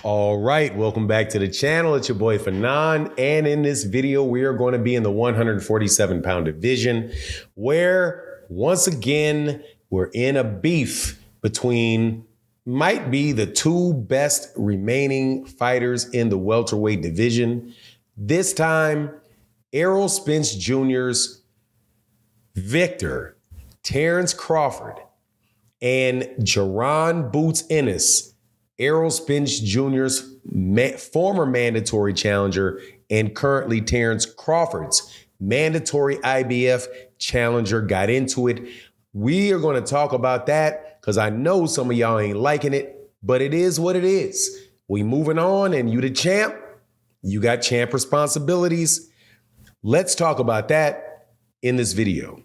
All right, welcome back to the channel. It's your boy Fanon, and in this video, we are going to be in the 147-pound division, where once again we're in a beef between might be the two best remaining fighters in the welterweight division. This time, Errol Spence Jr.'s victor, Terence Crawford, and Jaron Boots Ennis, Errol Spence Jr.'s former mandatory challenger and currently Terence Crawford's mandatory IBF challenger, got into it. We are going to talk about that because I know some of y'all ain't liking it, but it is what it is. We moving on, and you the champ. You got champ responsibilities. Let's talk about that in this video.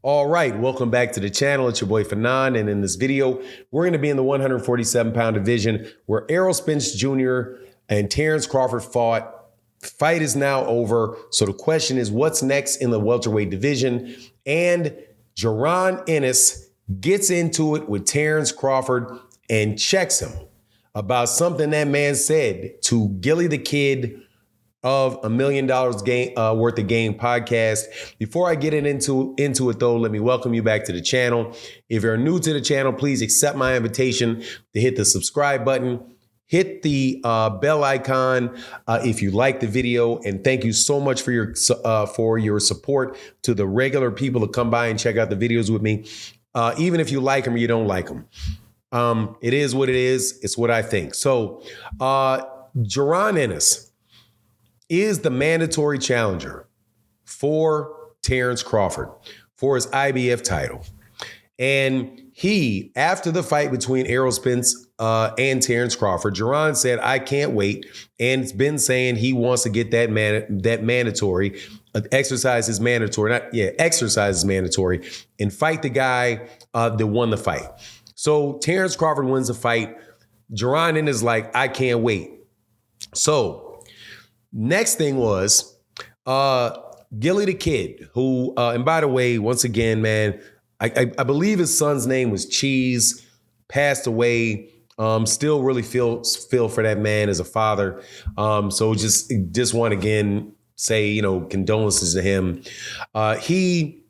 All right, welcome back to the channel. It's your boy Fanon, and in this video, we're going to be in the 147-pound division where Errol Spence Jr. and Terence Crawford fought. Fight is now over, so the question is, what's next in the welterweight division? And Jaron Ennis gets into it with Terence Crawford and checks him about something that man said to Gillie the Kid of $1 Million Worth of Game podcast. Before I get into it though, let me welcome you back to the channel. If you're new to the channel, please accept my invitation to hit the subscribe button, hit the bell icon if you like the video, and thank you so much for your support to the regular people that come by and check out the videos with me. Even if you like them or you don't like them, it is what it is. It's what I think. So, Jaron Ennis is the mandatory challenger for Terence Crawford for his IBF title. And he, after the fight between Errol Spence and Terence Crawford, Jaron said, I can't wait. And it's been saying he wants to get that mandatory, exercise his mandatory, and fight the guy that won the fight. So Terence Crawford wins the fight. Jaron Ennis is like, I can't wait. So next thing was Gillie the Kid, who, and by the way, once again, man, I believe his son's name was Cheese, passed away. Still really feel for that man as a father. So just want to again say, condolences to him. He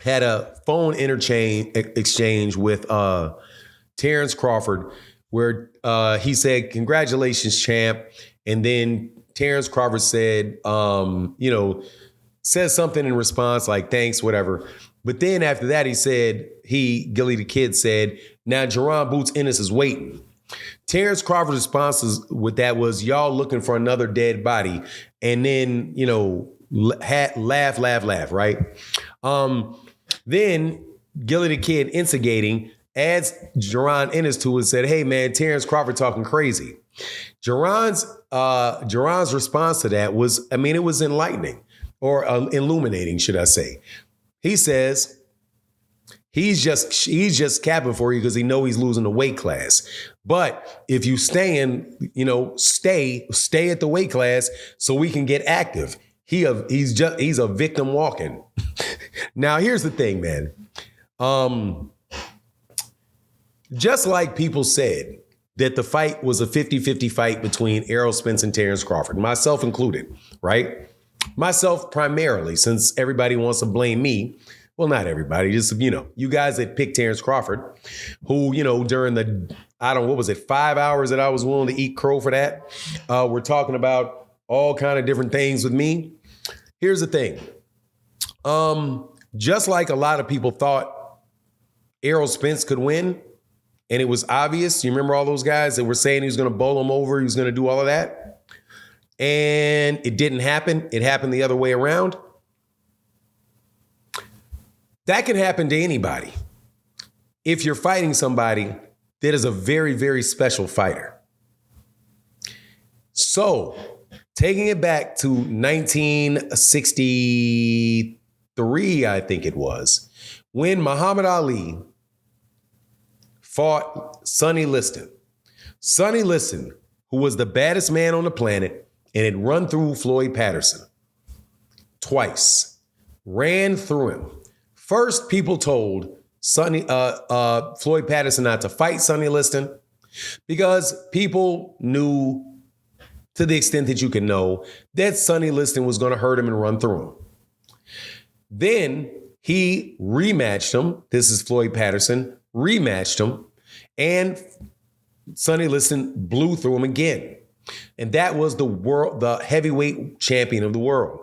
had a phone exchange with Terence Crawford where he said, congratulations, champ. And then Terence Crawford said, says something in response like, thanks, whatever. But then after that, Gillie the Kid said, now Jaron Boots Ennis is waiting. Terence Crawford's response with that was, y'all looking for another dead body. And then, laugh, right? Then Gillie the Kid, instigating, adds Jaron Ennis to it and said, hey, man, Terence Crawford talking crazy. Jaron's response to that was, it was enlightening, or illuminating, should I say. He says he's just capping for you because he know he's losing the weight class. But if you stay at the weight class so we can get active. He's a victim walking. Now here's the thing, man. Just like people said that the fight was a 50-50 fight between Errol Spence and Terence Crawford, myself included, right? Myself primarily, since everybody wants to blame me. Well, not everybody, just, you guys that picked Terence Crawford, who, during the, 5 hours that I was willing to eat crow for that, we're talking about all kind of different things with me. Here's the thing. Just like a lot of people thought Errol Spence could win, and it was obvious. You remember all those guys that were saying he was going to bowl him over, he was going to do all of that? And it didn't happen. It happened the other way around. That can happen to anybody if you're fighting somebody that is a very, very special fighter. So, taking it back to 1963, I think it was, when Muhammad Ali fought Sonny Liston. Sonny Liston, who was the baddest man on the planet and had run through Floyd Patterson twice. Ran through him. First, people told Floyd Patterson not to fight Sonny Liston because people knew, to the extent that you can know, that Sonny Liston was going to hurt him and run through him. Then he rematched him. This is Floyd Patterson, rematched him, and Sonny Liston blew through him again. And that was the heavyweight champion of the world.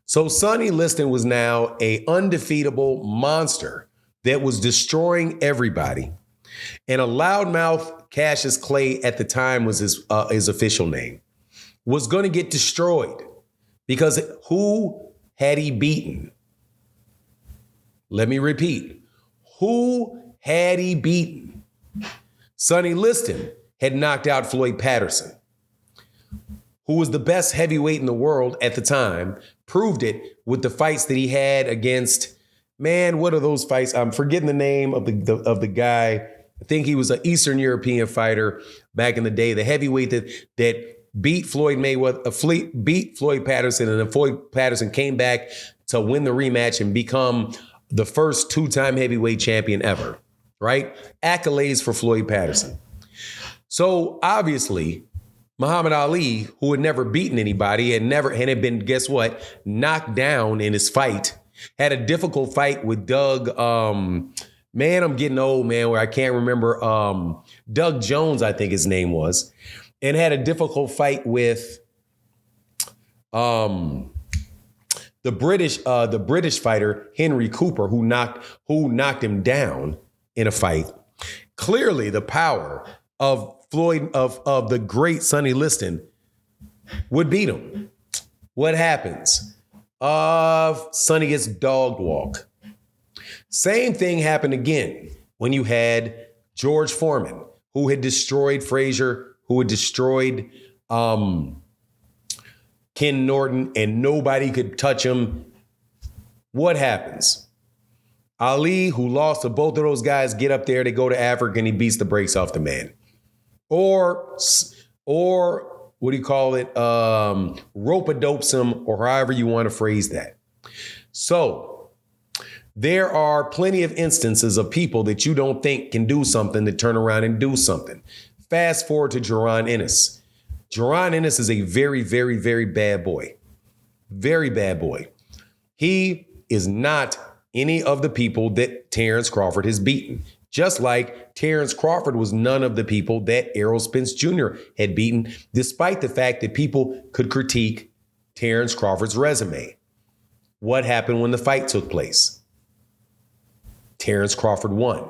So Sonny Liston was now an undefeatable monster that was destroying everybody. And a loudmouth, Cassius Clay at the time was his official name, was going to get destroyed because who had he beaten? Let me repeat. Who had he beaten? Sonny Liston had knocked out Floyd Patterson, who was the best heavyweight in the world at the time, proved it with the fights that he had against, man, what are those fights? I'm forgetting the name of the guy. I think he was an Eastern European fighter back in the day, the heavyweight that beat Floyd Patterson, and then Floyd Patterson came back to win the rematch and become the first two-time heavyweight champion ever, right? Accolades for Floyd Patterson. So obviously, Muhammad Ali, who had never beaten anybody and had been, guess what, knocked down in his fight, had a difficult fight with Doug, man, I'm getting old, man, where I can't remember, Doug Jones, I think his name was, and had a difficult fight with the British fighter, Henry Cooper, who knocked him down in a fight. Clearly, the power of the great Sonny Liston would beat him. What happens? Sonny gets dog walk. Same thing happened again when you had George Foreman, who had destroyed Frazier, who had destroyed Ken Norton, and nobody could touch him. What happens? Ali, who lost to both of those guys, get up there, they go to Africa, and he beats the brakes off the man. Or what do you call it? Rope-a-dopes him, or however you want to phrase that. So there are plenty of instances of people that you don't think can do something that turn around and do something. Fast forward to Jaron Ennis. Jaron Ennis is a very, very, very bad boy. Very bad boy. He is not any of the people that Terence Crawford has beaten. Just like Terence Crawford was none of the people that Errol Spence Jr. had beaten, despite the fact that people could critique Terence Crawford's resume. What happened when the fight took place? Terence Crawford won.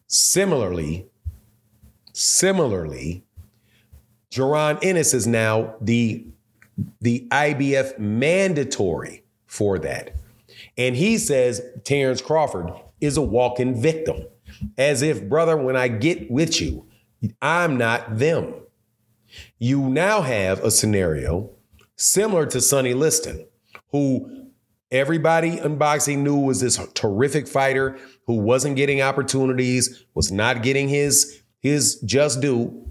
Similarly, Jaron Ennis is now the IBF mandatory for that. And he says Terence Crawford is a walking victim. As if, brother, when I get with you, I'm not them. You now have a scenario similar to Sonny Liston, who everybody in boxing knew was this terrific fighter who wasn't getting opportunities, was not getting his just due.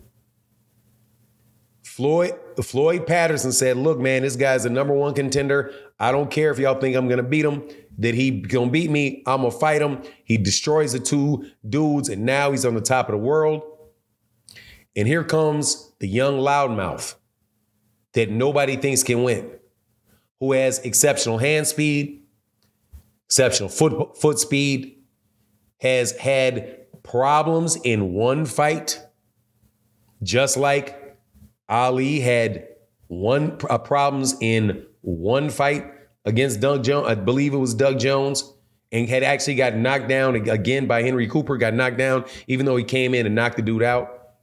Floyd Patterson said, look, man, this guy's the number one contender. I don't care if y'all think I'm going to beat him, that he going to beat me. I'm going to fight him. He destroys the two dudes, and now he's on the top of the world. And here comes the young loudmouth that nobody thinks can win, who has exceptional hand speed, exceptional foot speed, has had problems in one fight, just like Ali had problems in one fight against Doug Jones. I believe it was Doug Jones, and had actually got knocked down again by Henry Cooper, got knocked down, even though he came in and knocked the dude out.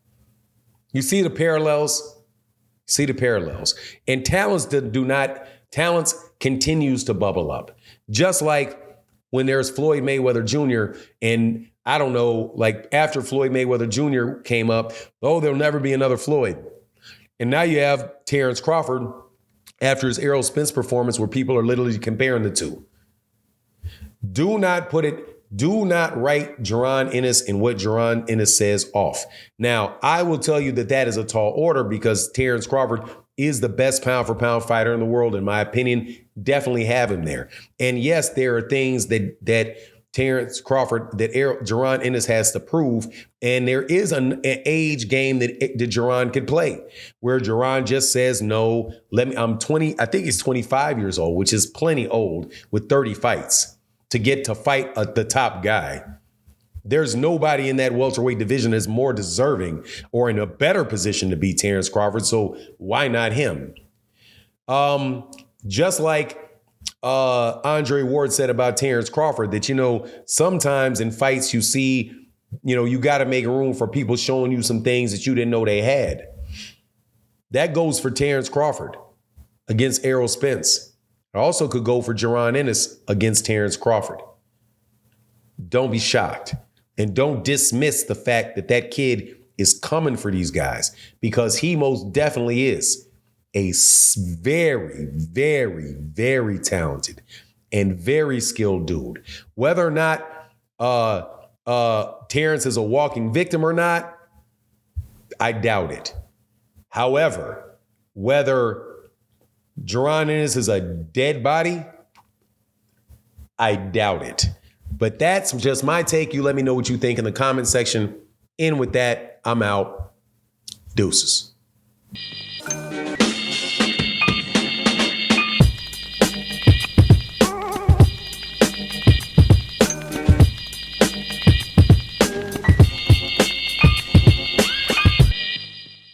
You see the parallels? And talents continues to bubble up. Just like when there's Floyd Mayweather Jr. and I don't know, like after Floyd Mayweather Jr. came up, there'll never be another Floyd. And now you have Terence Crawford after his Errol Spence performance, where people are literally comparing the two. Do not put it Do not write Jaron Ennis and what Jaron Ennis says off. Now, I will tell you that that is a tall order because Terence Crawford is the best pound for pound fighter in the world, in my opinion. Definitely have him there. And yes, there are things that Terence Crawford, that Jaron Ennis has to prove. And there is an age game that Jaron could play, where Jaron just says, no, I'm 20, I think he's 25 years old, which is plenty old with 30 fights to get to fight the top guy. There's nobody in that welterweight division that's more deserving or in a better position to beat Terence Crawford. So why not him? Just like Andre Ward said about Terence Crawford, that, sometimes in fights you see, you got to make room for people showing you some things that you didn't know they had. That goes for Terence Crawford against Errol Spence. It also could go for Jaron Ennis against Terence Crawford. Don't be shocked. And don't dismiss the fact that that kid is coming for these guys, because he most definitely is a very, very, very talented and very skilled dude. Whether or not Terence is a walking victim or not, I doubt it. However, whether Jaron Ennis is a dead body, I doubt it. But that's just my take. You let me know what you think in the comment section. And with that, I'm out. Deuces.